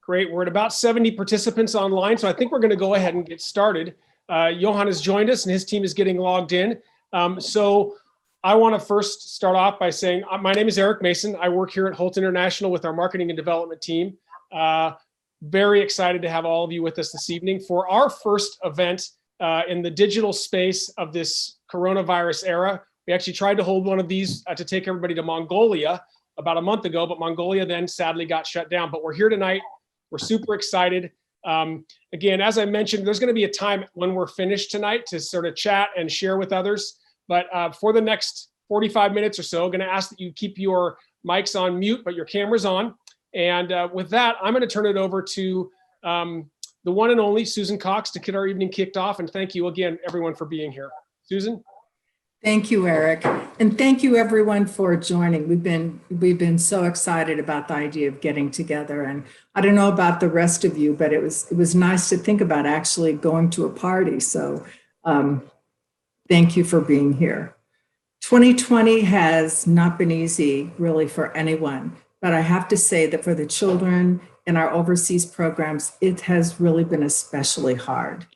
Great. We're at about 70 participants online, so I think we're going to go ahead and get started. Johan has joined us and his team is getting logged in. So I want to first start off by saying, my name is Eric Mason. I work here at Holt International with our marketing and development team. Very excited to have all of you with us this evening for our first event in the digital space of this coronavirus era. We actually tried to hold one of these to take everybody to Mongolia about a month ago, but Mongolia then sadly got shut down. But we're here tonight. We're super excited. Again, as I mentioned, there's going to be a time when we're finished tonight to sort of chat and share with others. But for the next 45 minutes or so, I'm going to ask that you keep your mics on mute, but your cameras on. And with that, I'm going to turn it over to the one and only Susan Cox to get our evening kicked off. And thank you again, everyone, for being here. Susan? Thank you, Eric. And thank you everyone for joining. We've been so excited about the idea of getting together. And I don't know about the rest of you, but it was nice to think about actually going to a party. So thank you for being here. 2020 has not been easy really for anyone, but I have to say that for the children in our overseas programs, it has really been especially hard.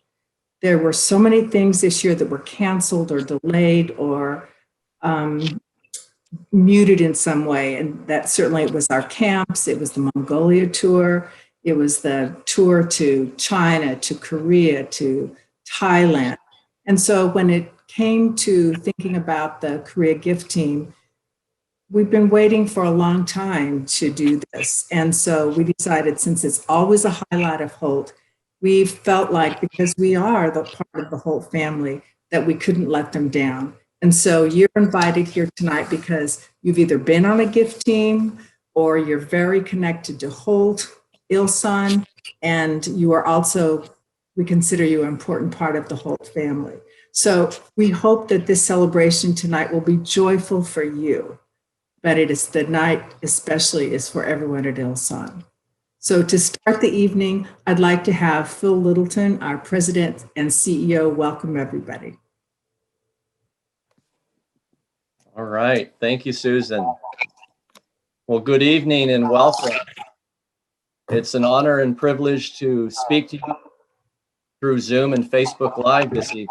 There were so many things this year that were canceled or delayed or muted in some way. And that certainly it was our camps, it was the Mongolia tour, it was the tour to China, to Korea, to Thailand. And so when it came to thinking about the Korea gift team, we've been waiting for a long time to do this. And so we decided, since it's always a highlight of Holt, we felt like, because we are the part of the Holt family, that we couldn't let them down. And so you're invited here tonight because you've either been on a gift team or you're very connected to Holt Ilsan, and you are also, we consider you an important part of the Holt family. So we hope that this celebration tonight will be joyful for you, but it is the night especially is for everyone at Ilsan. So to start the evening, I'd like to have Phil Littleton, our president and CEO, welcome everybody. All right, thank you, Susan. Well, good evening and welcome. It's an honor and privilege to speak to you through Zoom and Facebook Live this evening.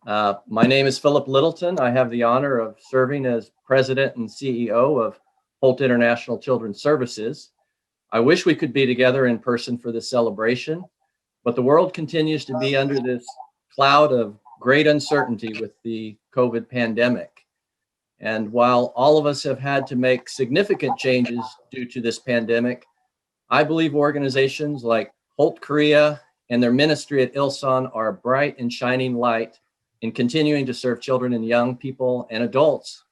My name is Philip Littleton. I have the honor of serving as president and CEO of Holt International Children's Services. I wish we could be together in person for this celebration, but the world continues to be under this cloud of great uncertainty with the COVID pandemic. And while all of us have had to make significant changes due to this pandemic, I believe organizations like Holt Korea and their ministry at Ilsan are a bright and shining light in continuing to serve children and young people and adults.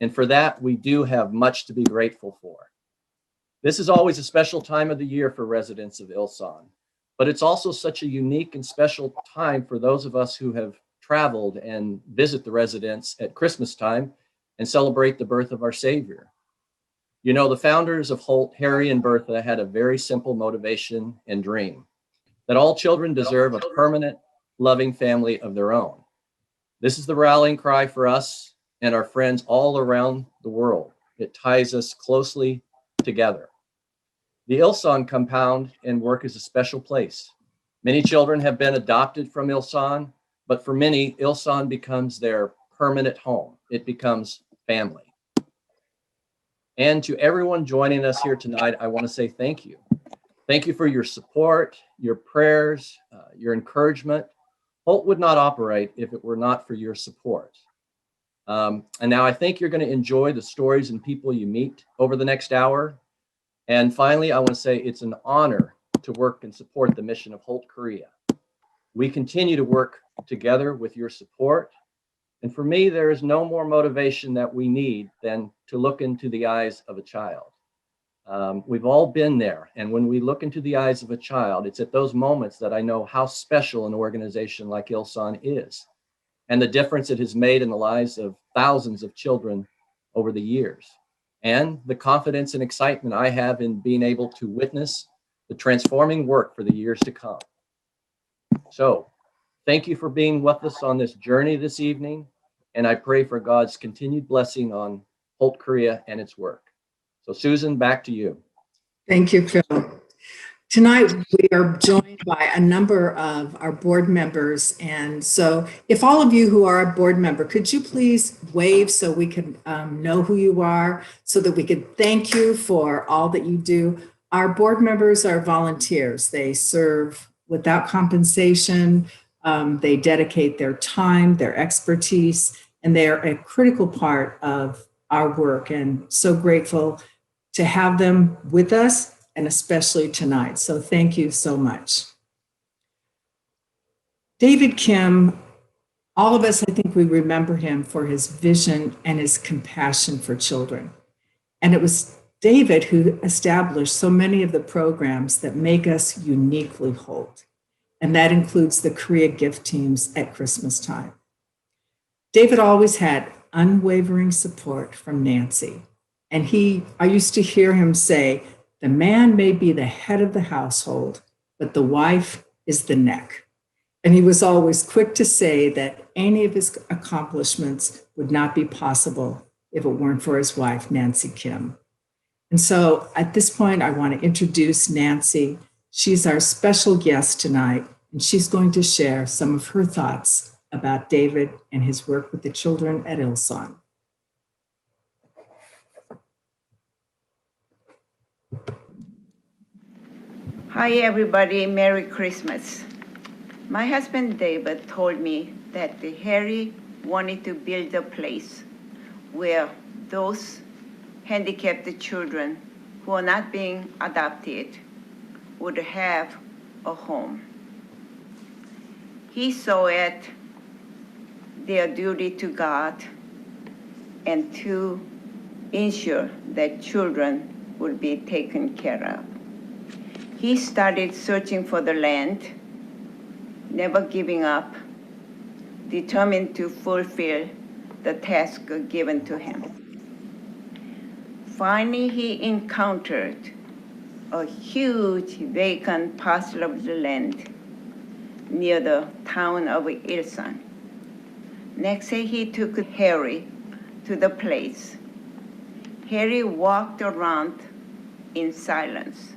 And for that, we do have much to be grateful for. This is always a special time of the year for residents of Ilsan, but it's also such a unique and special time for those of us who have traveled and visit the residents at Christmas time and celebrate the birth of our Savior. You know, the founders of Holt, Harry and Bertha, had a very simple motivation and dream: that all children deserve a permanent, loving family of their own. This is the rallying cry for us and our friends all around the world. It ties us closely together. The Ilsan compound and work is a special place. Many children have been adopted from Ilsan, but for many, Ilsan becomes their permanent home. It becomes family. And to everyone joining us here tonight, I want to say thank you. Thank you for your support, your prayers, your encouragement. Holt would not operate if it were not for your support. And now I think you're going to enjoy the stories and people you meet over the next hour. And finally, I want to say it's an honor to work and support the mission of Holt Korea. We continue to work together with your support. And for me, there is no more motivation that we need than to look into the eyes of a child. We've all been there. And when we look into the eyes of a child, it's at those moments that I know how special an organization like Ilsan is and the difference it has made in the lives of thousands of children over the years, and the confidence and excitement I have in being able to witness the transforming work for the years to come. So thank you for being with us on this journey this evening, and I pray for God's continued blessing on Holt Korea and its work. So Susan, back to you. Thank you, Phil. Tonight, we are joined by a number of our board members. And so if all of you who are a board member, could you please wave so we can know who you are, so that we could thank you for all that you do. Our board members are volunteers. They serve without compensation. They dedicate their time, their expertise, and they're a critical part of our work, and so grateful to have them with us, and especially tonight. So thank you so much. David Kim, all of us, I think we remember him for his vision and his compassion for children. And it was David who established so many of the programs that make us uniquely Holt. And that includes the Korea gift teams at Christmas time. David always had unwavering support from Nancy. And I used to hear him say, the man may be the head of the household, but the wife is the neck. And he was always quick to say that any of his accomplishments would not be possible if it weren't for his wife, Nancy Kim. And so at this point, I want to introduce Nancy. She's our special guest tonight, and she's going to share some of her thoughts about David and his work with the children at Ilsan. Hi, everybody. Merry Christmas. My husband David told me that Harry wanted to build a place where those handicapped children who are not being adopted would have a home. He saw it their duty to God and to ensure that children would be taken care of. He started searching for the land, never giving up, determined to fulfill the task given to him. Finally, he encountered a huge vacant parcel of the land near the town of Ilsan. Next day, he took Harry to the place. Harry walked around in silence.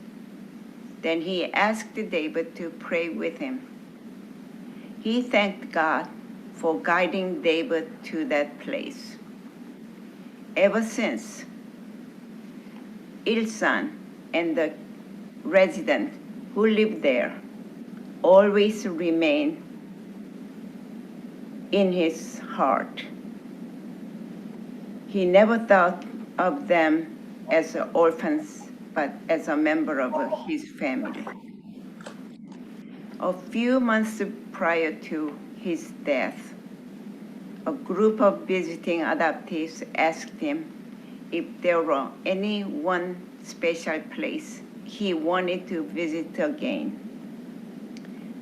Then he asked David to pray with him. He thanked God for guiding David to that place. Ever since, Ilsan and the resident who lived there always remain in his heart. He never thought of them as orphans, but as a member of his family. A few months prior to his death, a group of visiting adoptees asked him if there were any one special place he wanted to visit again.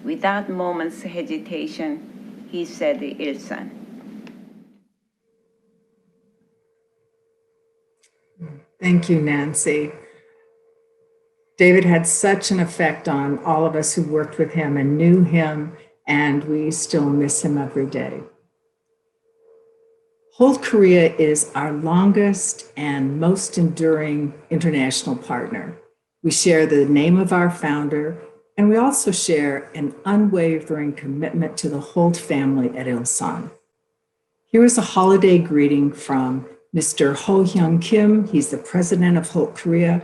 Without moment's hesitation, he said Ilsan. Thank you, Nancy. David had such an effect on all of us who worked with him and knew him, and we still miss him every day. Holt Korea is our longest and most enduring international partner. We share the name of our founder, and we also share an unwavering commitment to the Holt family at Ilsan. Here is a holiday greeting from Mr. Soonkeum Kim. He's the president of Holt Korea,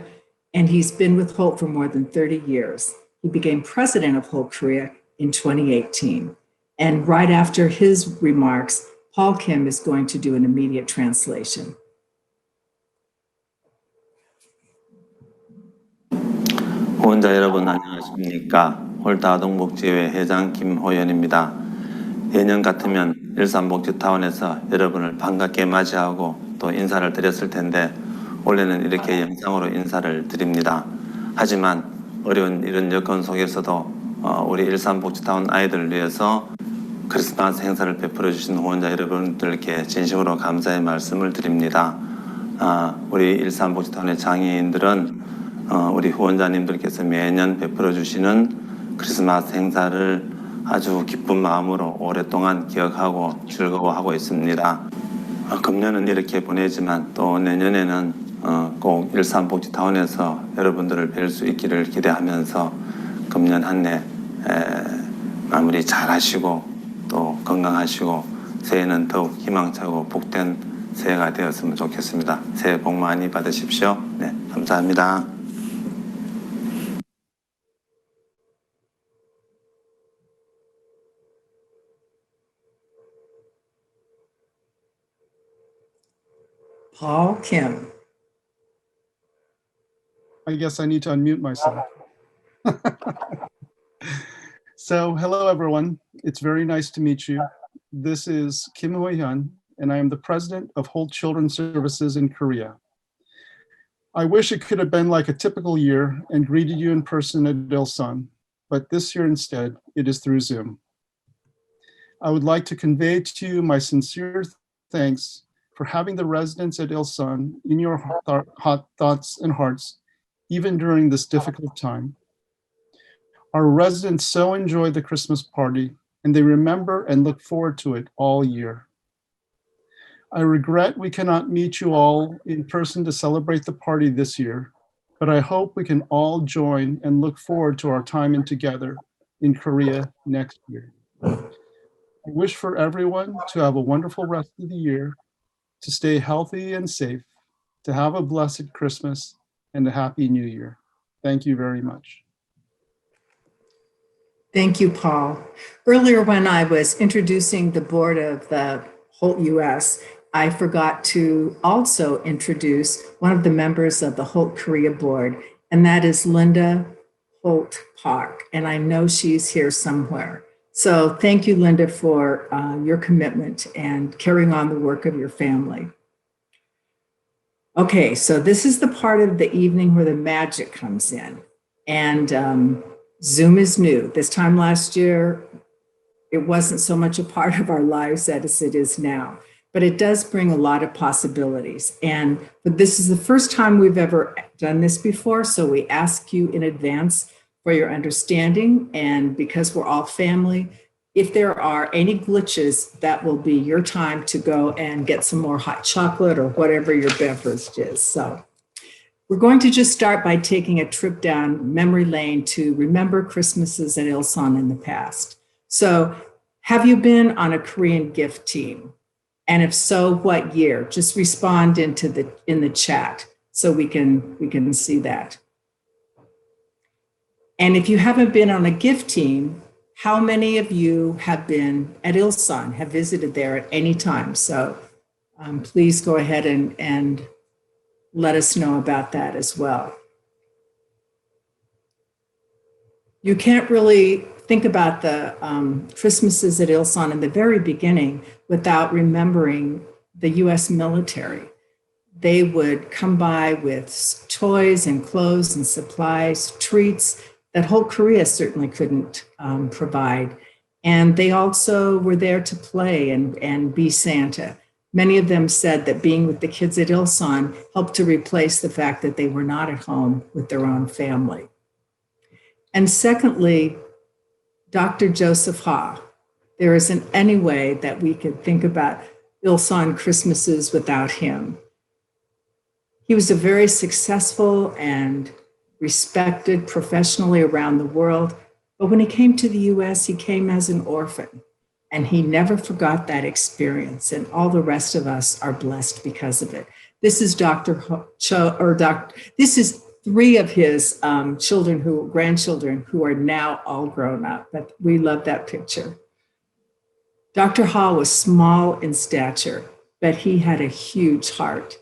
and he's been with Holt for more than 30 years. He became president of Holt Korea in 2018. And right after his remarks, Paul Kim is going to do an immediate translation. 후원자 여러분 안녕하십니까? 홀트 아동복지회 회장 김호연입니다. 예년 같으면 일산복지타운에서 여러분을 반갑게 맞이하고 또 인사를 드렸을 텐데 올해는 이렇게 영상으로 인사를 드립니다. 하지만 어려운 이런 여건 속에서도 우리 일산복지타운 아이들을 위해서 크리스마스 행사를 베풀어 주신 후원자 여러분들께 진심으로 감사의 말씀을 드립니다. 우리 일산복지타운의 장애인들은 우리 후원자님들께서 매년 베풀어 주시는 크리스마스 행사를 아주 기쁜 마음으로 오랫동안 기억하고 즐거워하고 있습니다. 금년은 이렇게 보내지만 또 내년에는 꼭 일산복지타운에서 여러분들을 뵐 수 있기를 기대하면서 금년 한 해 마무리 잘 하시고 또 건강하시고 새해는 더욱 희망차고 복된 새해가 되었으면 좋겠습니다. 새해 복 많이 받으십시오. 네, 감사합니다. Paul Kim. I guess I need to unmute myself. So, hello everyone. It's very nice to meet you. This is Kim Hoi-hyun, and I am the president of Holt Children's Services in Korea. I wish it could have been like a typical year and greeted you in person at Ilsan, but this year instead, it is through Zoom. I would like to convey to you my sincere thanks for having the residents at Ilsan in your hot thoughts and hearts, even during this difficult time. Our residents so enjoy the Christmas party, and they remember and look forward to it all year. I regret we cannot meet you all in person to celebrate the party this year, but I hope we can all join and look forward to our time in together in Korea next year. I wish for everyone to have a wonderful rest of the year, to stay healthy and safe, to have a blessed Christmas, and a happy New Year. Thank you very much. Thank you, Paul. Earlier, when I was introducing the board of the Holt US, I forgot to also introduce one of the members of the Holt Korea board, and that is Linda Holt Park. And I know she's here somewhere. So thank you, Linda, for your commitment and carrying on the work of your family. Okay, so this is the part of the evening where the magic comes in. And Zoom is new. This time last year, it wasn't so much a part of our lives as it is now, but it does bring a lot of possibilities. But this is the first time we've ever done this before, so we ask you in advance for your understanding, and because we're all family, if there are any glitches, that will be your time to go and get some more hot chocolate or whatever your beverage is. So we're going to just start by taking a trip down memory lane to remember Christmases at Ilsan in the past. So have you been on a Korean gift team? And if so, what year? Just respond in the chat so we can see that. And if you haven't been on a gift team, how many of you have been at Ilsan, have visited there at any time? So please go ahead and let us know about that as well. You can't really think about the Christmases at Ilsan in the very beginning without remembering the US military. They would come by with toys and clothes and supplies, treats that Holt Korea certainly couldn't provide. And they also were there to play and be Santa. Many of them said that being with the kids at Ilsan helped to replace the fact that they were not at home with their own family. And secondly, Dr. Joseph Ha. There isn't any way that we could think about Ilsan Christmases without him. He was a very successful and respected professionally around the world, but when he came to the US, he came as an orphan, and he never forgot that experience, and all the rest of us are blessed because of it. This is this is three of his grandchildren who are now all grown up, but we love that picture. Dr. Ha was small in stature, but he had a huge heart,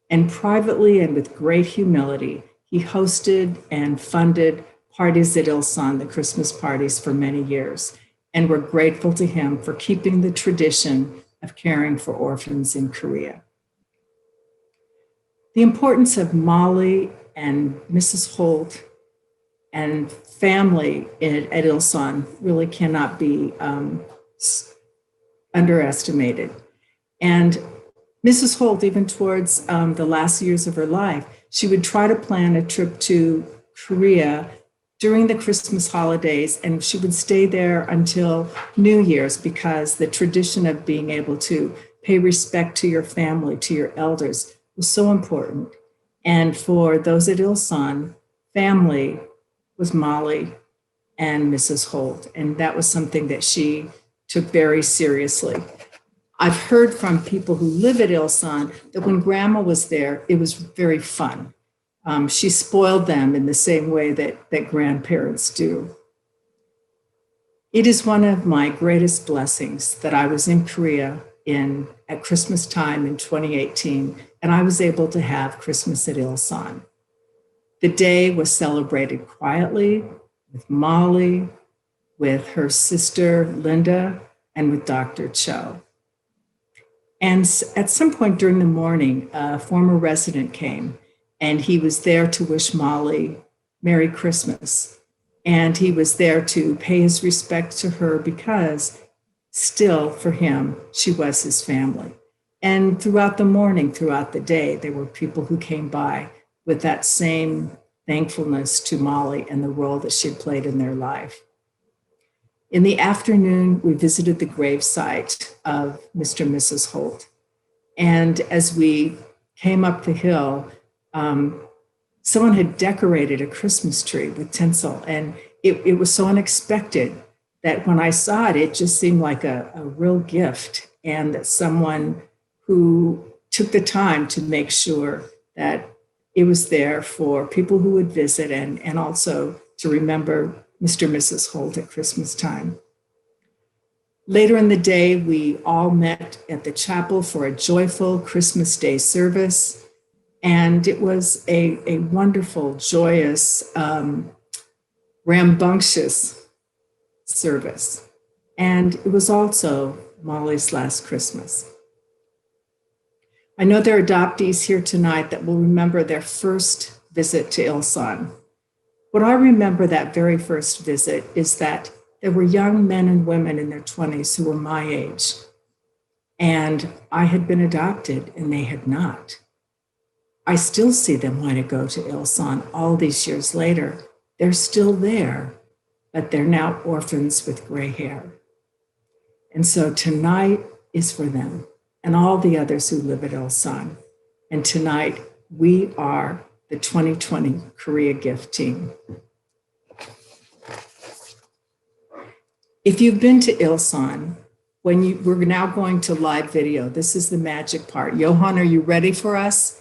and privately and with great humility, he hosted and funded parties at Ilsan, the Christmas parties, for many years. And we're grateful to him for keeping the tradition of caring for orphans in Korea. The importance of Molly and Mrs. Holt and family at Ilsan really cannot be underestimated. And Mrs. Holt, even towards the last years of her life, she would try to plan a trip to Korea during the Christmas holidays, and she would stay there until New Year's, because the tradition of being able to pay respect to your family, to your elders, was so important. And for those at Ilsan, family was Molly and Mrs. Holt. And that was something that she took very seriously. I've heard from people who live at Ilsan that when grandma was there, it was very fun. She spoiled them in the same way that grandparents do. It is one of my greatest blessings that I was in Korea at Christmas time in 2018, and I was able to have Christmas at Ilsan. The day was celebrated quietly with Molly, with her sister Linda, and with Dr. Cho. And at some point during the morning, a former resident came, and he was there to wish Molly Merry Christmas. And he was there to pay his respect to her because still, for him, she was his family. And throughout the morning, throughout the day, there were people who came by with that same thankfulness to Molly and the role that she had played in their life. In the afternoon, we visited the gravesite of Mr. and Mrs. Holt. And as we came up the hill, someone had decorated a Christmas tree with tinsel. And it was so unexpected that when I saw it, it just seemed like a real gift, and that someone who took the time to make sure that it was there for people who would visit and also to remember Mr. and Mrs. Holt at Christmas time. Later in the day, we all met at the chapel for a joyful Christmas Day service. And it was a wonderful, joyous, rambunctious service. And it was also Molly's last Christmas. I know there are adoptees here tonight that will remember their first visit to Ilsan. What I remember that very first visit is that there were young men and women in their 20s who were my age. And I had been adopted and they had not. I still see them want to go to Ilsan all these years later. They're still there, but they're now orphans with gray hair. And so tonight is for them and all the others who live at Ilsan. And tonight we are the 2020 Korea Gift Team. If you've been to Ilsan, we're now going to live video. This is the magic part. Johan, are you ready for us?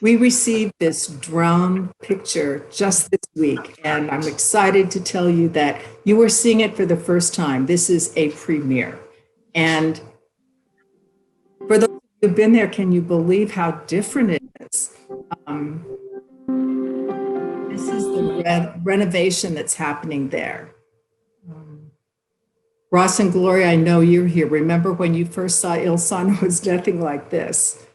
We received this drone picture just this week, and I'm excited to tell you that you are seeing it for the first time. This is a premiere. And for those who've been there, can you believe how different it is? This is the renovation that's happening there. Ross and Gloria, I know you're here. Remember when you first saw Ilsan, it was nothing like this.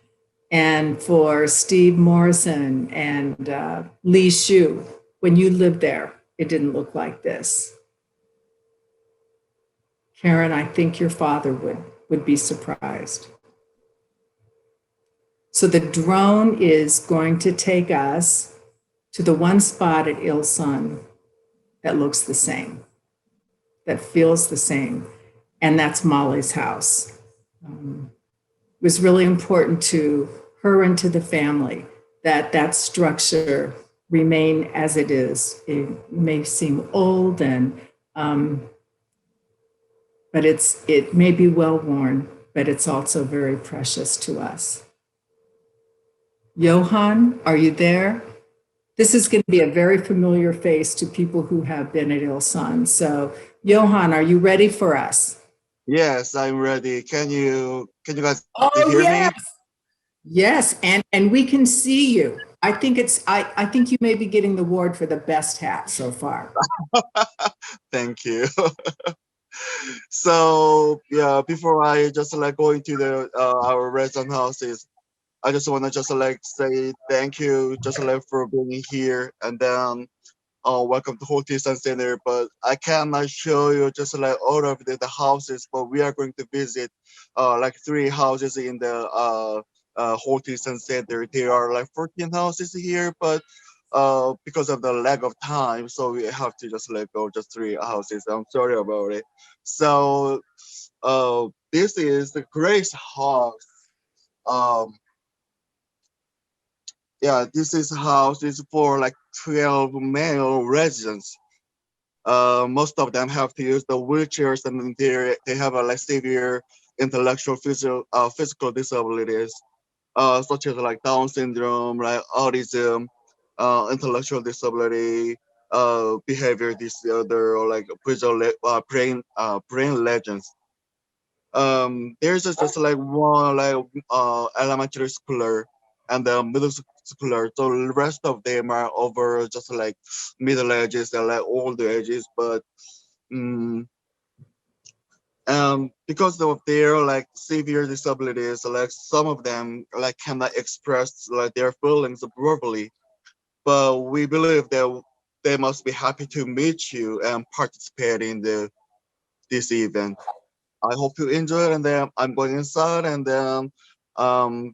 And for Steve Morrison and Lee Shu, when you lived there, it didn't look like this. Karen, I think your father would be surprised. So the drone is going to take us to the one spot at Ilsan that looks the same, that feels the same, and that's Molly's house. It was really important to her and to the family that structure remain as it is. It may seem old but it may be well worn, but it's also very precious to us. Johan, are you there? This is going to be a very familiar face to people who have been at Ilsan. So, Johan, are you ready for us? Yes, I'm ready. Can you guys Oh, hear yes. me? Yes, and we can see you. I think I think you may be getting the award for the best hat so far. Thank you. So yeah, before I just go into the our resident houses, I just want to just say thank you just for being here, and then welcome to Holt Ilsan Center. But I cannot show you just all of the houses, but we are going to visit 3 houses in the Holt Ilsan Center. There are 14 houses here, but because of the lack of time, so we have to just go just 3 houses. I'm sorry about it. So this is the Grace house. yeah, this is house is for like 12 male residents. Most of them have to use the wheelchairs, and they have a like severe intellectual physical disabilities, such as like Down syndrome, like autism, intellectual disability, behavior disorder, or like brain legends. There's just like one like elementary schooler and the middle schooler. So the rest of them are over just like middle ages and like older ages. But because of their like severe disabilities, like some of them like cannot express like their feelings verbally. But we believe that they must be happy to meet you and participate in this event. I hope you enjoy it, and then I'm going inside, and then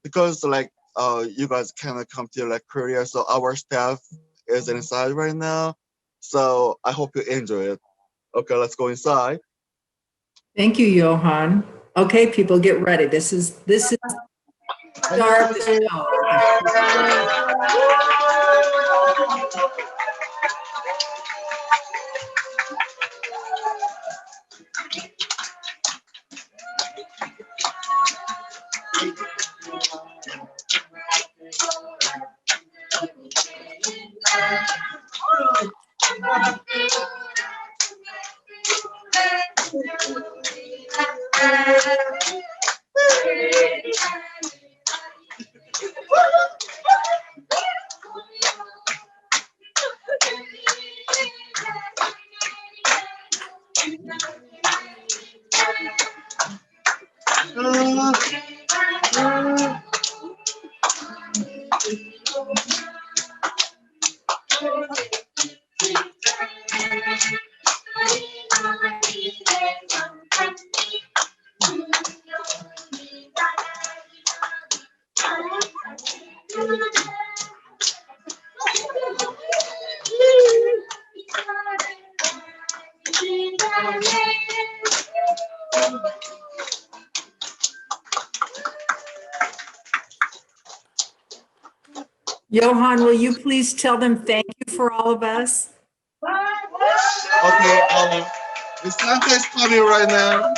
because like you guys cannot come to like Korea, so our staff is inside right now. So I hope you enjoy it. Okay, let's go inside. Thank you, Johan. Okay, people, get ready. This is the start of the show. Johan, will you please tell them thank you for all of us? Okay, the Santa is coming right now.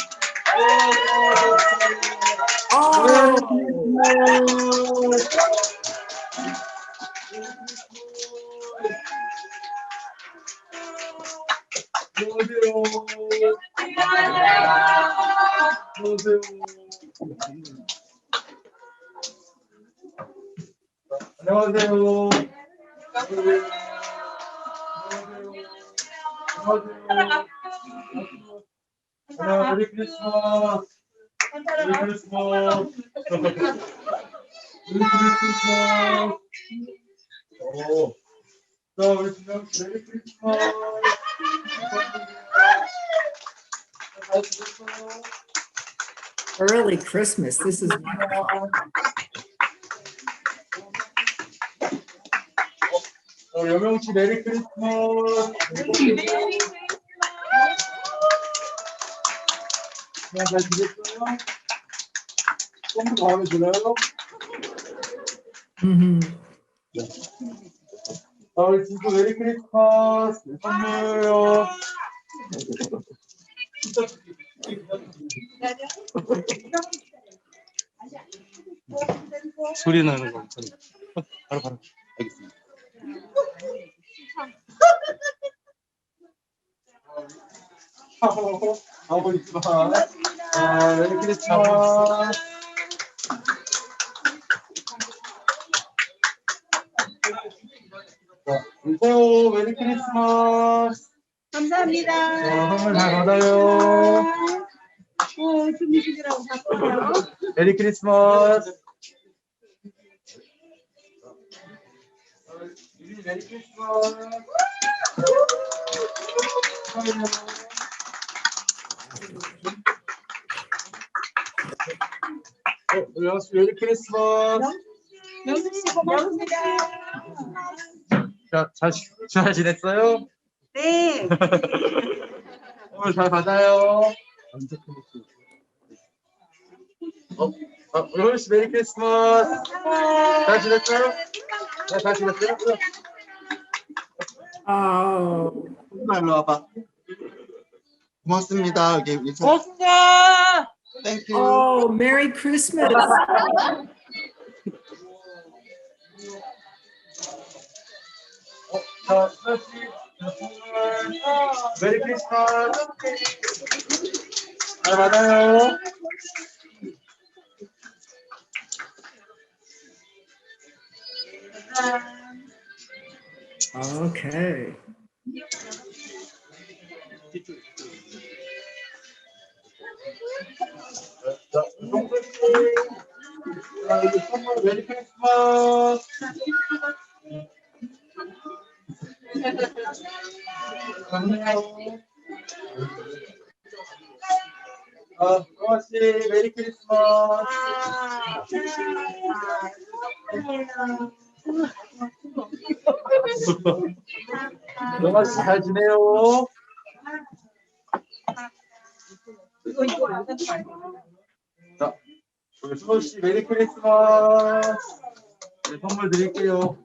Merry Christmas. Merry Christmas. Merry Christmas. Oh. So it's not Merry Christmas. Early Christmas. This is wonderful. 여명씨 메리 크리스마스. 잘 지냈어요? 좀더 마음에 들어요? 우리 친구 메리 크리스마스. 선물요. 소리 나는 거 괜찮아요. 바로 알겠습니다. 하고 있어. 메리 크리스마스. 안녕하세요. 메리 크리스마스. 감사합니다. 선물 잘 받아요. 주무시느라고 바빠요. 메리 크리스마스. 메리 크리스마스. 메리 크리스마스. 명수씨 고맙습니다. 자, 잘 지냈어요? 네. 오늘 잘 받아요. 로운 씨 메리 크리스마스. 잘 지냈어요? 네, 잘 지냈어요? Oh, 일로 와봐. 고맙습니다. 여기 고맙습니다. Thank you. oh, Merry Christmas. 자, 메리 크리스마스. 잘 받아요. Okay. 자, 동생 씨. 자, 여기 선물 메리 크리스마스. 감사해요. 로운 씨 메리 크리스마스. 로운 씨잘 지내요? 자, 우리 수호 씨 메리 크리스마스. 네, 선물 드릴게요.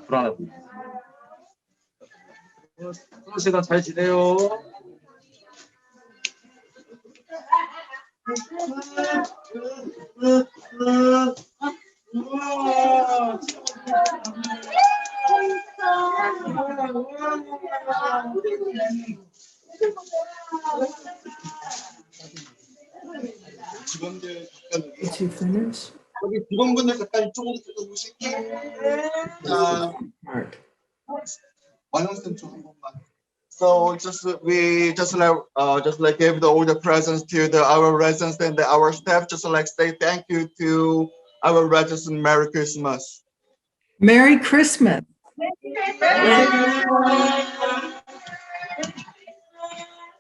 불안해. 수호 씨가 잘 지내요? 직원들 Did you finish? 여기 직원분들 잠깐 이쪽으로 오실게요. 자, Art. 완성된 쪽 한 번만. So we just like give all the presents to our residents and our staff. Just like say thank you to our residents and Merry Christmas. Merry Christmas.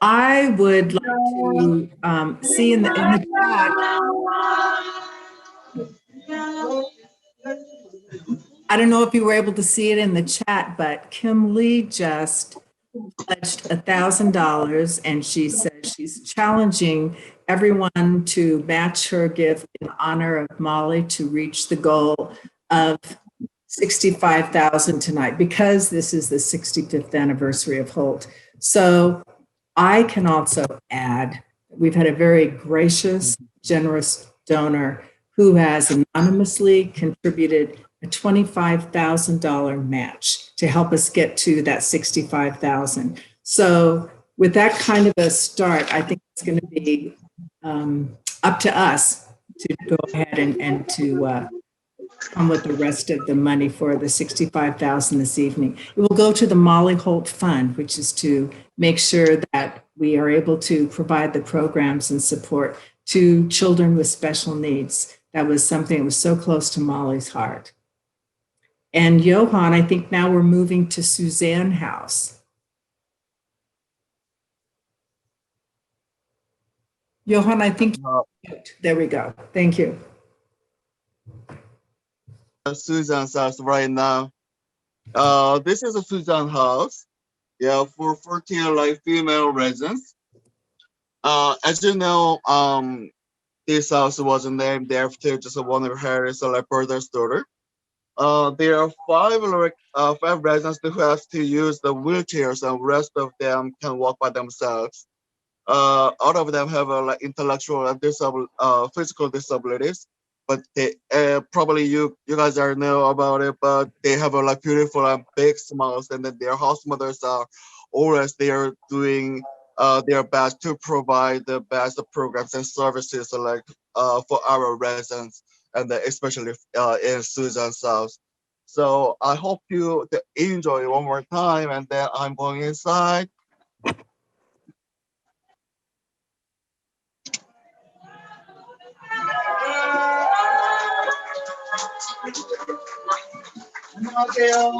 I would like to see in the chat. I don't know if you were able to see it in the chat, but Kim Lee just pledged $1,000, and she said she's challenging everyone to match her gift in honor of Molly to reach the goal of 65,000 tonight, because this is the 65th anniversary of Holt. So I can also add, we've had a very gracious, generous donor who has anonymously contributed a $25,000 match to help us get to that 65,000. So with that kind of a start, I think it's going to be up to us to go ahead and to come with the rest of the money for the 65,000 this evening. It will go to the Molly Holt Fund, which is to make sure that we are able to provide the programs and support to children with special needs. That was something that was so close to Molly's heart. And Johan, I think now we're moving to Suzanne House. Johan, I think, there we go. Thank you. Susan's house right now. This is a Susan house. Yeah, for 14 like female residents. As you know, this house was named after just one of Harry's like brother's daughter. There are five residents who have to use the wheelchairs, and rest of them can walk by themselves. All of them have like intellectual and physical disabilities, but they probably you guys already know about it. But they have like beautiful and big smiles, and then their house mothers are always there doing their best to provide the best programs and services like for our residents, and especially in Susan's house. So I hope you enjoy one more time, and then I'm going inside. 안녕하세요.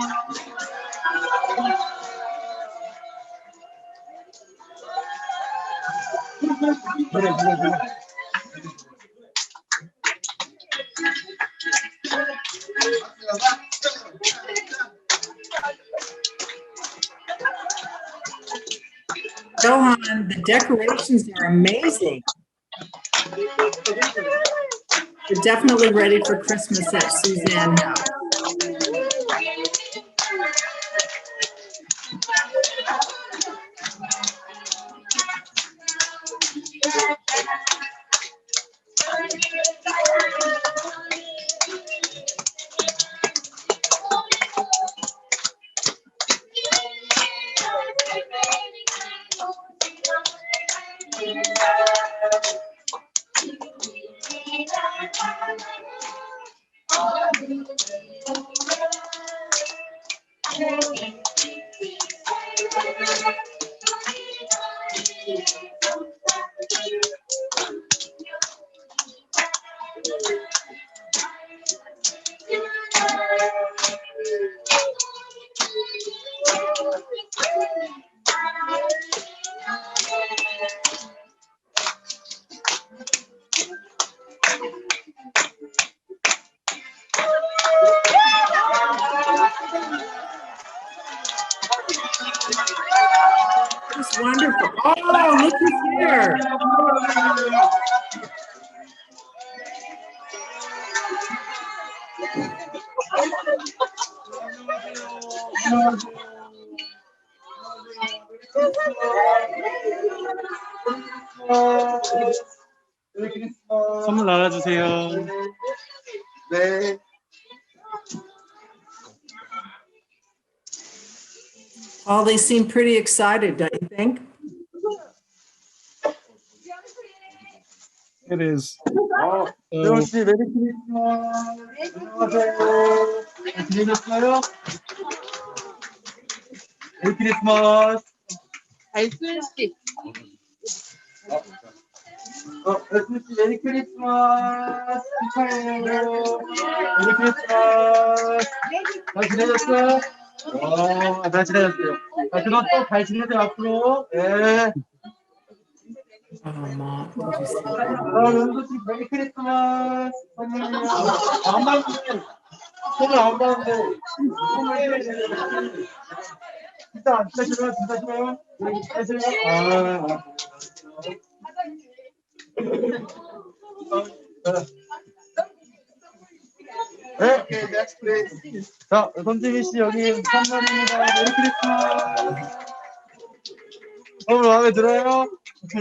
Johan, And the decorations are amazing. You're definitely ready for Christmas at Suzanne House. It's wonderful. Oh, look who's here. 선물 나눠주세요. 네. Oh, they seem pretty excited, don't you think? It is. 세훈 씨 메리 크리스마스. 안녕하세요. 잘 지내셨어요? 메리 크리스마스. 달순 씨. 달순 씨 메리 크리스마스. 축하해요. 메리 크리스마스. 잘 지내셨어요? 잘 지내셨어요. 그럼 또 잘 지내세요 앞으로. 네. Oh, Mom, did you see that? 연수 씨 메리 크리스마스. 안 봤는데. 손을 안 봤는데. 진짜 싫어요? 진짜 싫어요? 진짜 싫어요? 네. Okay, next please. 자, 손지민 씨 여기 선물입니다. 메리 크리스마스. 선물 마음에 들어요? 자,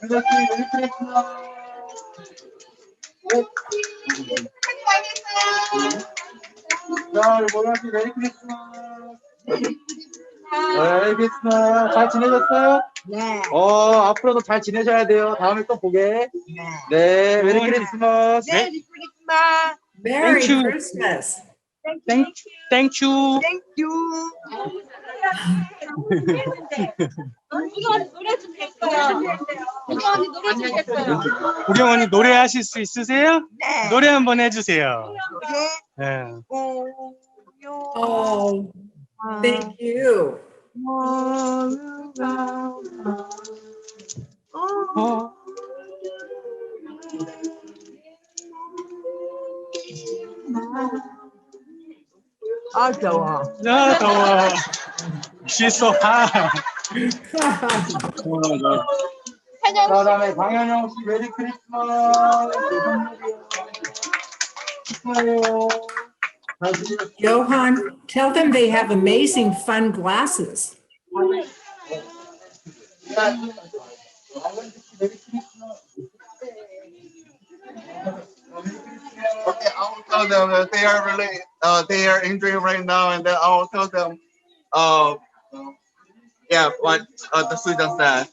윤서 씨 메리 크리스마스. 자, 모나 씨 메리 크리스마스. 메리 크리스마스. 잘 지내셨어요? 네. 앞으로도 잘 지내셔야 돼요. 다음에 또 보게. 네, 메리 크리스마스. 메리 크리스마스. Merry Thank you. Christmas. Thank you. 땡큐. 이거 노래 좀 했어요. 이거 언니 노래 좀 했어요. 우경 언니 노래하실 수 있으세요? 네. 노래 한번 해주세요. 네. Oh, thank you. 아 더워. 야, 더워. She's so hot. 그다음에 강현영 씨 메리 크리스마스. 축하해요. 잘 지내셨어요? Johan, tell them they have amazing fun glasses. Okay, I will tell them that they are really, they are injured right now, and then I will tell them, yeah, what the student said.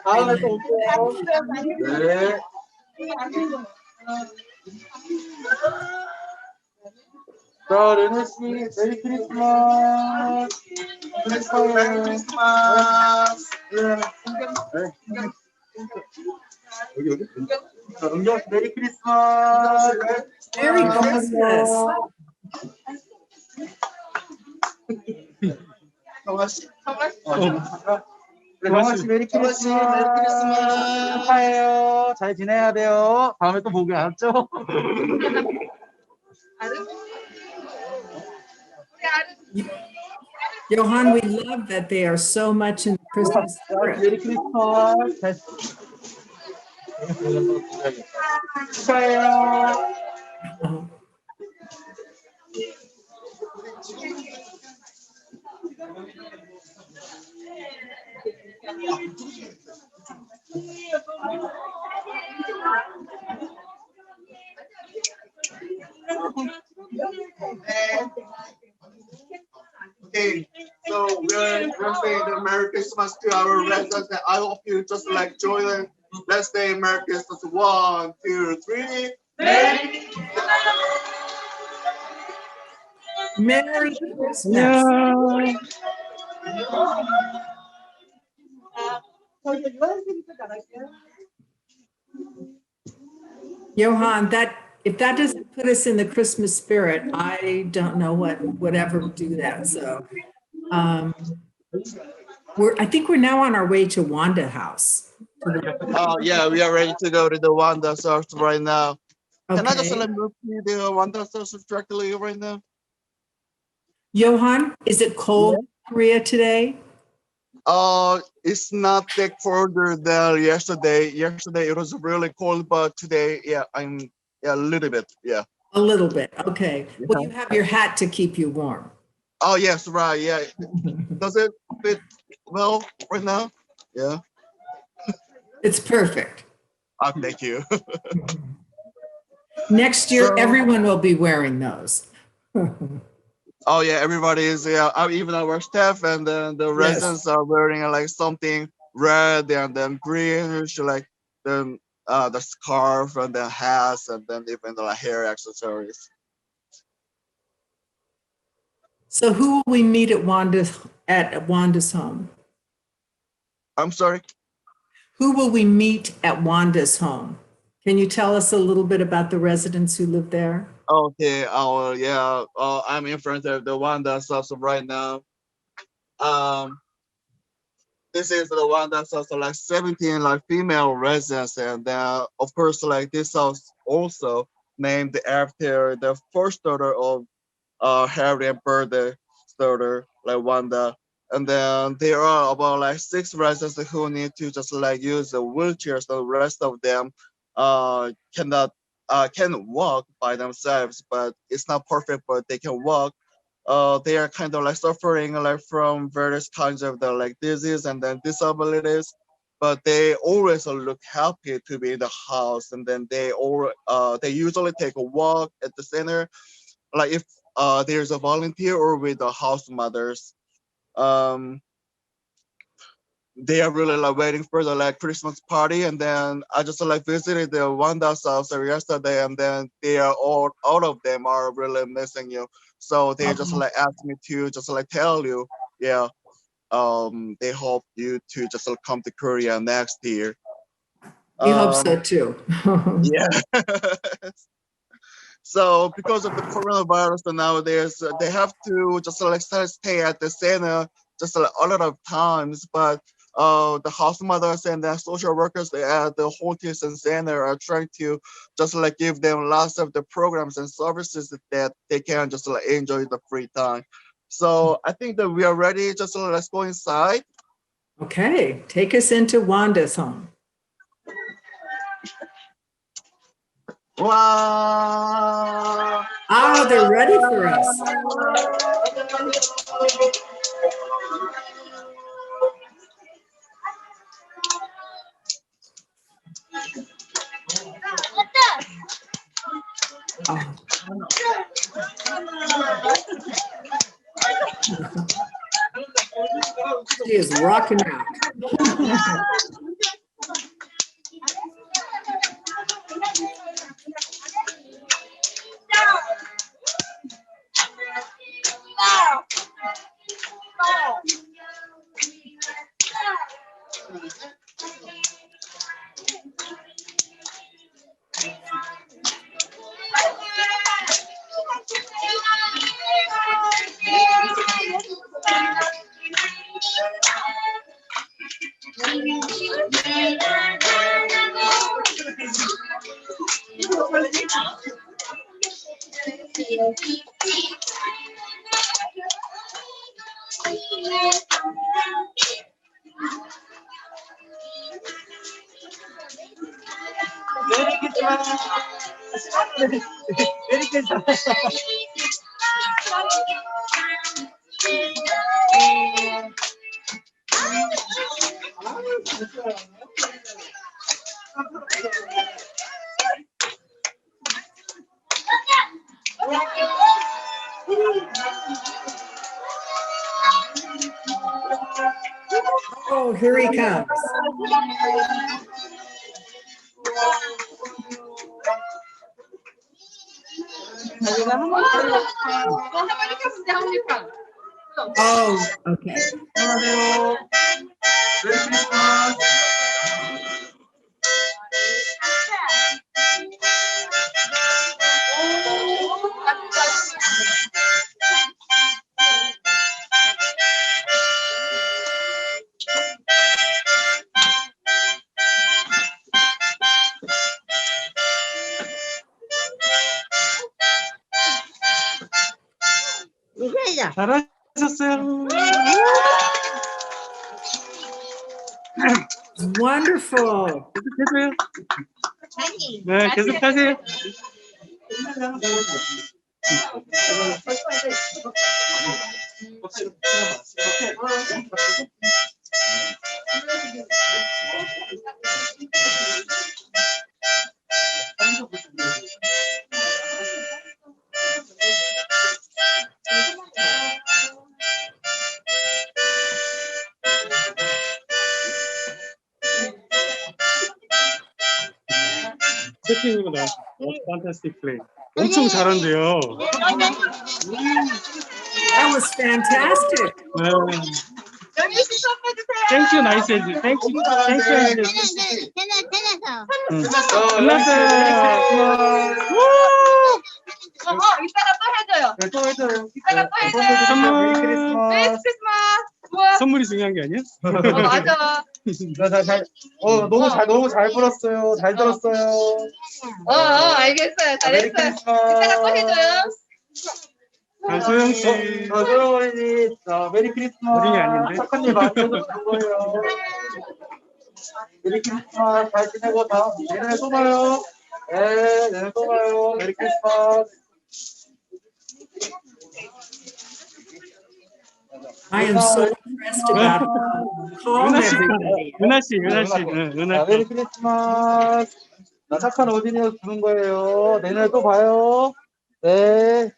다음에 또 올게요. 네. 자, 레네 씨 메리 크리스마스. Merry Christmas. 은경 씨 메리 크리스마스. Merry Christmas. 성아 씨. 정원 씨 메리 크리스마스. 축하해요. 잘 지내야 돼요. 다음에 또 보게 알았죠? Johan, we love that they are so much in the Christmas spirit. 메리 크리스마스. 축하해요. Okay, so we're saying the Merry Christmas to our residents, and I hope you just like join in. Let's say Merry Christmas. 1, 2, 3. Merry Christmas. Johan, that if that doesn't put us in the Christmas spirit, I don't know what would ever do that. So I think we're now on our way to Wanda House. Oh yeah, we are ready to go to the Wanda Source right now. Can I just Okay. let move to the Wanda Source directly right now? Johan, is it cold in Korea today? It's not that colder than yesterday. Yesterday it was really cold, but today, a little bit, yeah. A little bit. Okay. Well, you have your hat to keep you warm. Oh yes, right, yeah. Does it fit well right now? Yeah. It's perfect. Oh, thank you. Next year, So- everyone will be wearing those. Oh yeah, everybody is, even our staff and then the residents are wearing like something red and then greenish, like the scarf and the hats and then even the hair accessories. So who will we meet at Wanda's home? I'm sorry. Who will we meet at Wanda's home? Can you tell us a little bit about the residents who live there? Okay, I'm in front of the one that's also right now. This is the one that's also like 17 like female residents, and of course like this house also named after the first daughter of Harry and Bertha daughter, like Wanda. And then there are about like 6 residents who need to just like use the wheelchairs. The rest of them can walk by themselves, but it's not perfect, but they can walk. They are kind of like suffering like from various kinds of the like disease and then disabilities, but they always look happy to be in the house. And then they usually take a walk at the center, like if there's a volunteer or with the house mothers. They are really like waiting for the like Christmas party, and then I just like visited the Wanda's house yesterday, and then all of them are really missing you. So they just like asked me to just like tell you, they hope you to just like come to Korea next year. We hope so too. Yeah. So because of the coronavirus nowadays, they have to just like stay at the center just like a lot of times. But the house mothers and the social workers at the Holt Ilsan Center are trying to just like give them lots of the programs and services that they can just like enjoy the free time. So I think that we are ready. Just let's go inside. Okay, take us into Wanda's home. Wow. Ah, they're ready for us. Oh. She is rocking out. 메리 크리스마스. 메리 크리스마스. Oh, here he comes. Oh, okay. 안녕하세요. 메리 크리스마스. 잘하셨어요. Wonderful. 계속해서요. 네, 계속하세요. 채팅으로 나왔어요. Fantastic play. 엄청 잘한대요. That was fantastic. 네. Thank you, nice 해주. Thank you, 해주. 끝났어요. 이따가 또 해줘요. 네, 또 해줘요. 이따가 또 해줘요. 선물. 메리 크리스마스. 우와. 선물이 중요한 게 아니야? 맞아. 너무 잘 불었어요. 잘 들었어요. 알겠어요. 메리 잘했어요. 크리스마스. 이따가 또 해줘요. 소영 씨. 소영 어린이. 메리 크리스마스. 어린이 아닌데? 착한 일 많이 해서 그런 거예요. 메리 크리스마스. 잘 지내고 내년에 또 봐요. 네, 내년에 또 봐요. 메리 크리스마스. I am so impressed about how calm everybody is. 은하 씨. 메리 크리스마스. 나 착한 어린이여서 주는 거예요. 내년에 또 봐요. 네.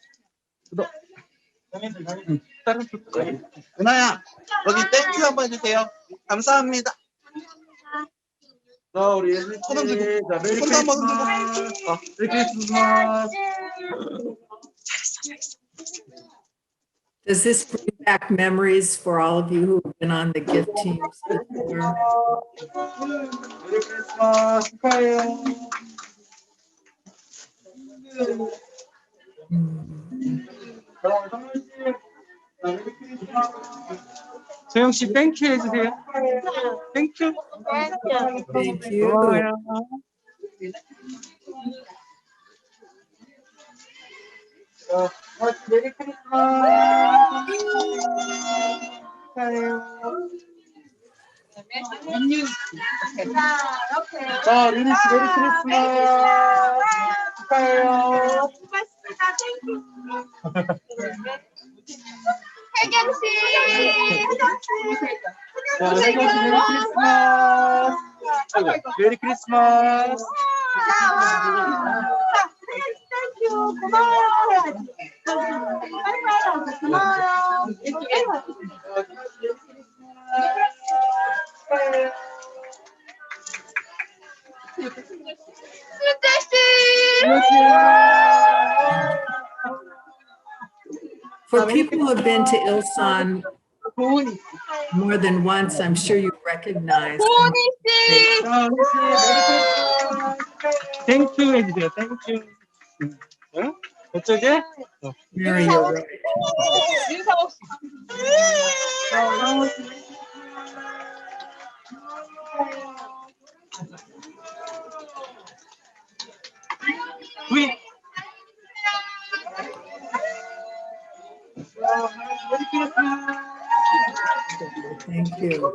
은하야, 여기 땡큐 한번 해주세요. 감사합니다. 자, 우리 예슬이. 자, 메리 손도 한번 크리스마스. 메리 크리스마스. Does this bring back memories for all of you who have been on the gift teams before? 메리 크리스마스 축하해요. 소영 씨 땡큐 해주세요. 땡큐. Thank you. 고마워요. 메리 크리스마스. 축하해요. 자, 리니 씨 메리 크리스마스. 축하해요. 혜경 씨. 자, 혜경 씨 메리 크리스마스. 메리 크리스마스. 땡큐. 고마워요. 고마워요. For people who have been to Ilsan more than once, I'm sure you recognize. 땡큐 해주세요. 땡큐. 응? 어쩌게? Mary, you're right. Thank you.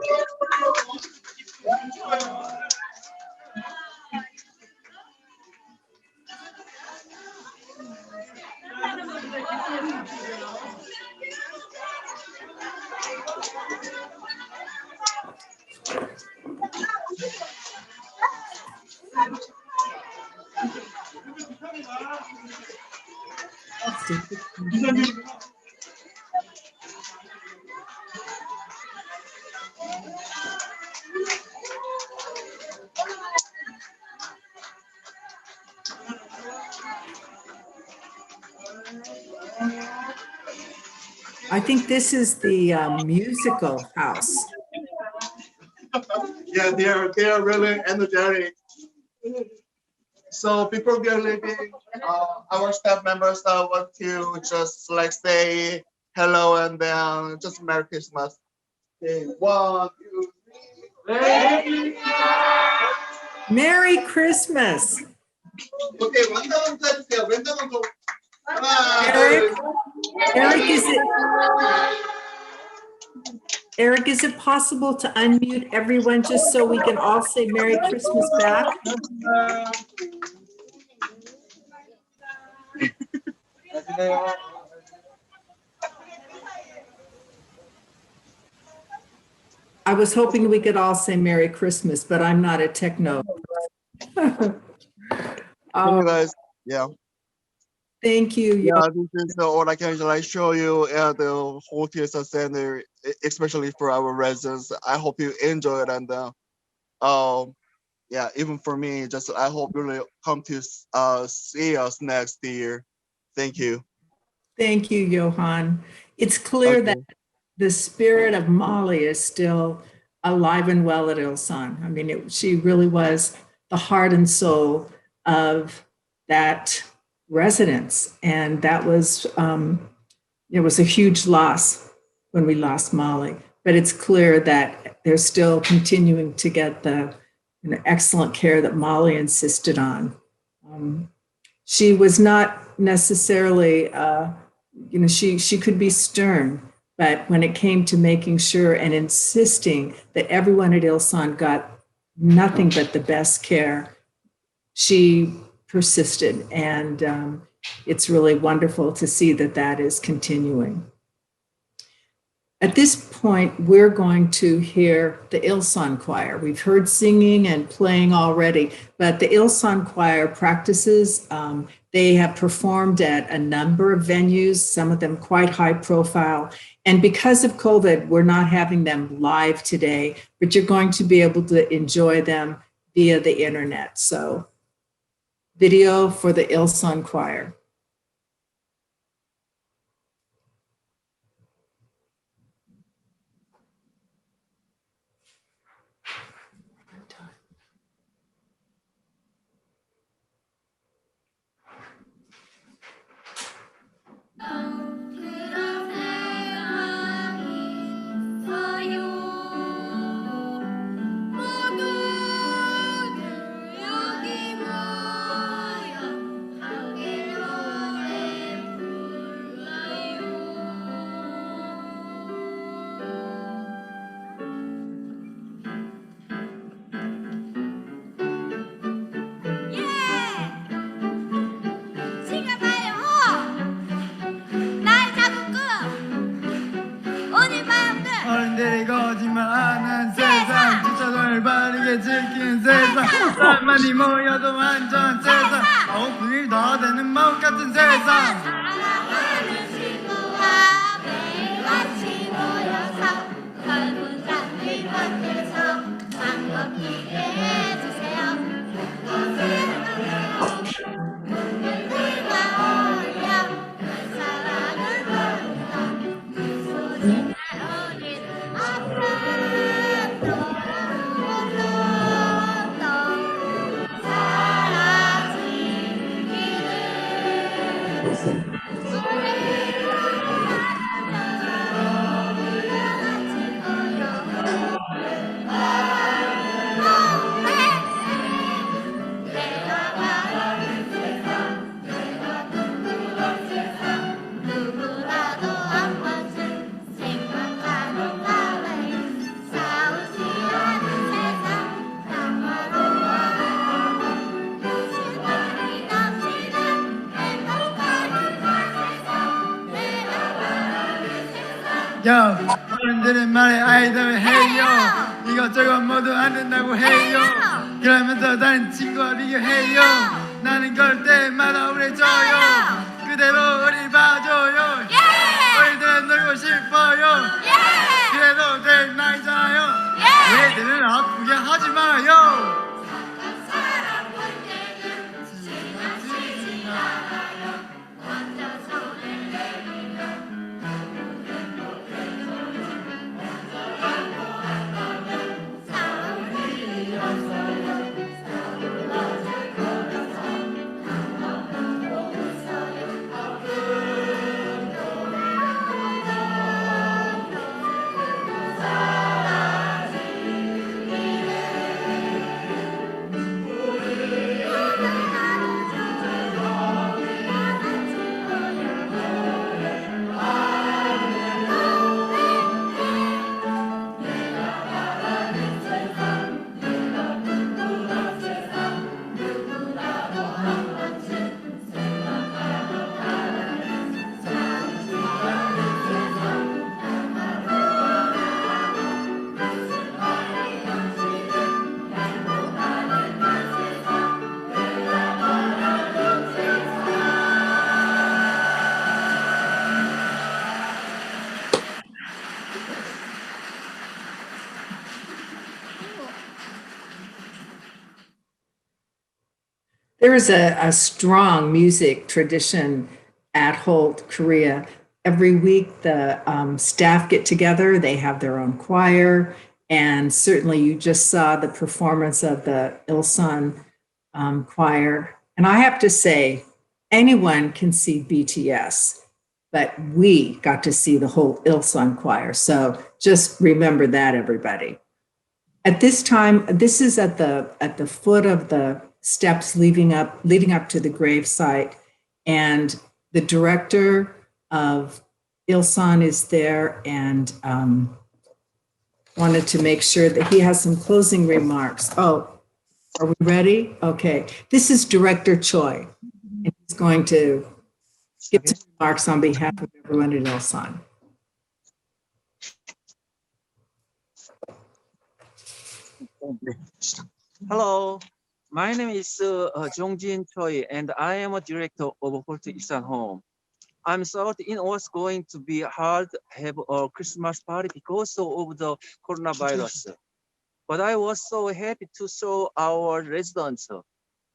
I think this is the musical house. Yeah, they are really energetic. So before we are leaving, our staff members want to just like say hello and then just Merry Christmas. Okay, 1, 2, 3. Merry Christmas. Okay, 완전 해주세요. 왼쪽은 좀. Eric, Eric, is it possible to unmute everyone just so we can all say Merry Christmas back? I was hoping we could all say Merry Christmas, but I'm not a techno. Guys, yeah. Thank you. Yeah, this is all I can like show you at the Holt Ilsan Center, especially for our residents. I hope you enjoy it, and yeah, even for me, just I hope you really come to see us next year. Thank you. Thank you, Johan. It's clear that the spirit of Molly is still alive and well at Ilsan. I mean, she really was the heart and soul of that residence, and that was it was a huge loss when we lost Molly. But it's clear that they're still continuing to get the excellent care that Molly insisted on. She was not necessarily, she could be stern, but when it came to making sure and insisting that everyone at Ilsan got nothing but the best care, she persisted. And it's really wonderful to see that that is continuing. At this point, we're going to hear the Ilsan Choir. We've heard singing and playing already, but the Ilsan Choir practices, they have performed at a number of venues, some of them quite high profile. And because of COVID, we're not having them live today, but you're going to be able to enjoy them via the internet. So, video for the Ilsan Choir. 어른들이 거짓말하는 세상 지쳐들 바르게 지키는 세상 사람만이 모여도 완전 세상 아홉 일더 되는 마음 같은 세상 사랑하는 친구와 매일 같이 모여서 넓은 잔디 밭에서 즐겁게 해주세요. 문들과 어울려 그 사랑을 보여 그 소리 누구라도 한 번 야, 어른들의 말에 아이들 해요. 이것저것 모두 안 된다고 해요. 그러면서 다른 친구와 비교해요. 나는 걸 때마다 우울해져요. 그대로 우리 봐줘요. 우리들은 놀고 싶어요. 그래도 될 나이잖아요. 얘들은 아프게 하지 말아요. There is a strong music tradition at Holt Korea. Every week, the staff get together, they have their own choir, and certainly you just saw the performance of the Ilsan Choir. And I have to say, anyone can see BTS, but we got to see the Holt Ilsan Choir. So just remember that, everybody. At this time, this is at the foot of the steps leading up to the grave site, and the director of Ilsan is there, and wanted to make sure that he has some closing remarks. Oh, are we ready? Okay, this is Director Choi, and he's going to give some remarks on behalf of everyone at Ilsan. Hello, my name is Jongjin Choi, and I am a director of Holt Ilsan Home. I'm sorry it was going to be hard to have a Christmas party because of the coronavirus. But I was so happy to show our residents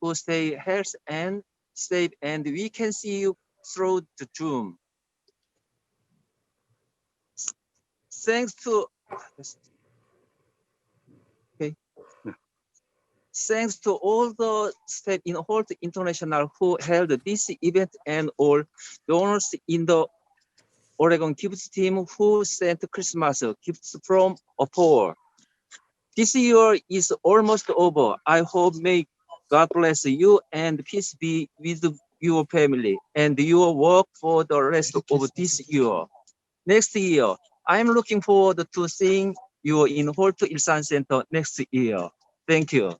who stay healthy and safe, and we can see you through the Zoom. Thanks to Thanks to all the staff in Holt International who held this event, and all donors in the Oregon Gifts team who sent Christmas gifts from afar. This year is almost over. I hope may God bless you and peace be with your family and your work for the rest of this year. Next year, I'm looking forward to seeing you in Holt Ilsan Center next year. Thank you.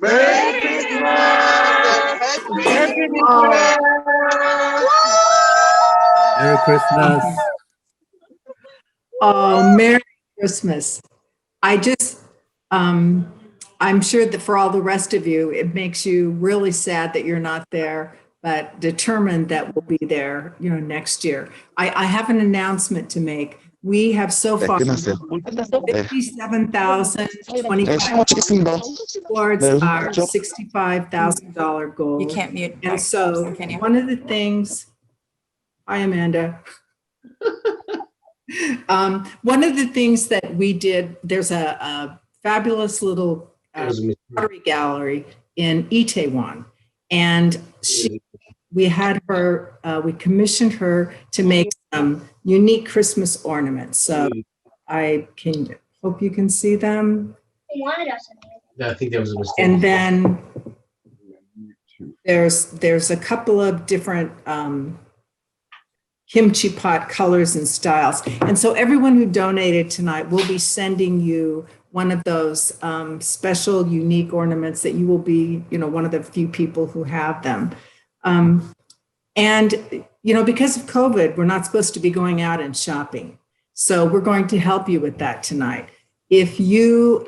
Merry Christmas! Happy New Year! Merry Christmas. Oh, Merry Christmas. I'm sure that for all the rest of you, it makes you really sad that you're not there, but determined that we'll be there, next year. I have an announcement to make. We have so far $57,025 towards our $65,000 goal. You can't mute. And so one of the things, hi, Amanda. One of the things that we did, there's a fabulous little pottery gallery in Itaewon, and we commissioned her to make some unique Christmas ornaments. So I hope you can see them. I think that was a mistake. And then there's a couple of different kimchi pot colors and styles. And so everyone who donated tonight will be sending you one of those special, unique ornaments that you will be, one of the few people who have them. And, because of COVID, we're not supposed to be going out and shopping. So we're going to help you with that tonight. If you,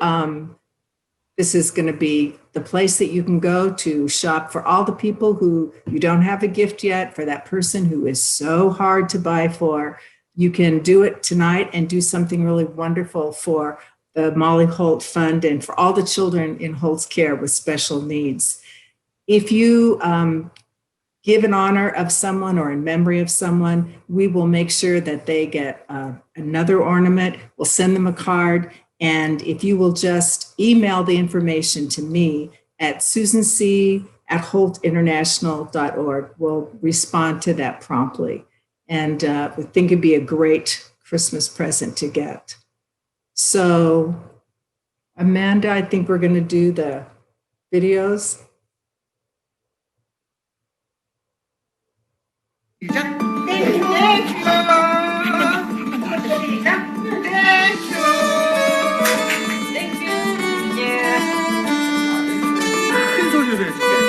this is going to be the place that you can go to shop for all the people who you don't have a gift yet, for that person who is so hard to buy for. You can do it tonight and do something really wonderful for the Molly Holt Fund and for all the children in Holt's care with special needs. If you give in honor of someone or in memory of someone, we will make sure that they get another ornament. We'll send them a card. And if you will just email the information to me at susanc@holtinternational.org, we'll respond to that promptly. And we think it'd be a great Christmas present to get. So, Amanda, I think we're going to do the videos. 큰 소리로 해줄게.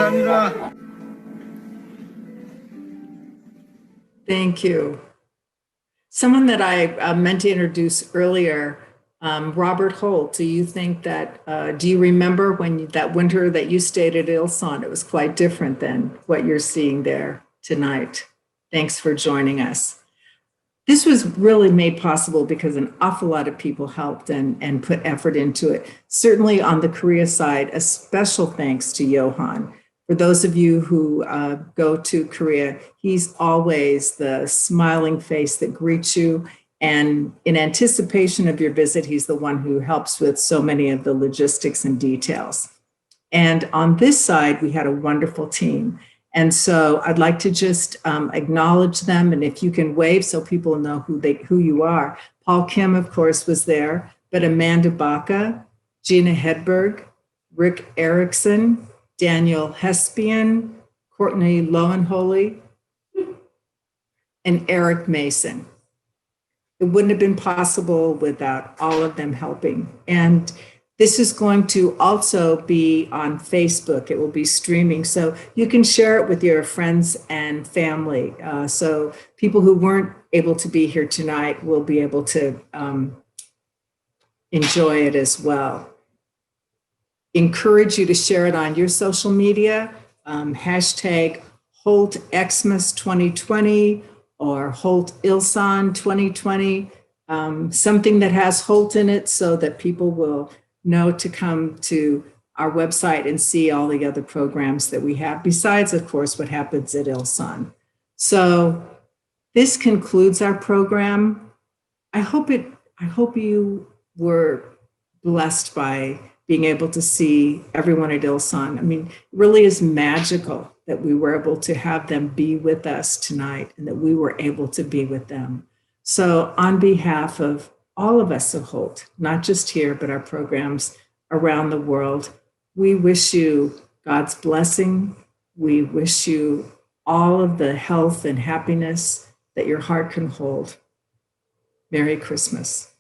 감사합니다. Thank you. Someone that I meant to introduce earlier, Robert Holt, do you think that, do you remember when that winter that you stayed at Ilsan, it was quite different than what you're seeing there tonight? Thanks for joining us. This was really made possible because an awful lot of people helped and put effort into it. Certainly on the Korea side, a special thanks to Johan. For those of you who go to Korea, he's always the smiling face that greets you. And in anticipation of your visit, he's the one who helps with so many of the logistics and details. And on this side, we had a wonderful team. And so I'd like to just acknowledge them. And if you can wave so people know who you are. Paul Kim, of course, was there, but Amanda Baca, Gina Hedberg, Rick Erickson, Daniel Hespian, Courtney Lowenholy, and Eric Mason. It wouldn't have been possible without all of them helping. And this is going to also be on Facebook. It will be streaming, so you can share it with your friends and family. So people who weren't able to be here tonight will be able to enjoy it as well. Encourage you to share it on your social media, hashtag Holt Xmas 2020 or Holt Ilsan 2020, something that has Holt in it so that people will know to come to our website and see all the other programs that we have, besides, of course, what happens at Ilsan. So this concludes our program. I hope you were blessed by being able to see everyone at Ilsan. I mean, it really is magical that we were able to have them be with us tonight and that we were able to be with them. So on behalf of all of us at Holt, not just here, but our programs around the world, we wish you God's blessing. We wish you all of the health and happiness that your heart can hold. Merry Christmas.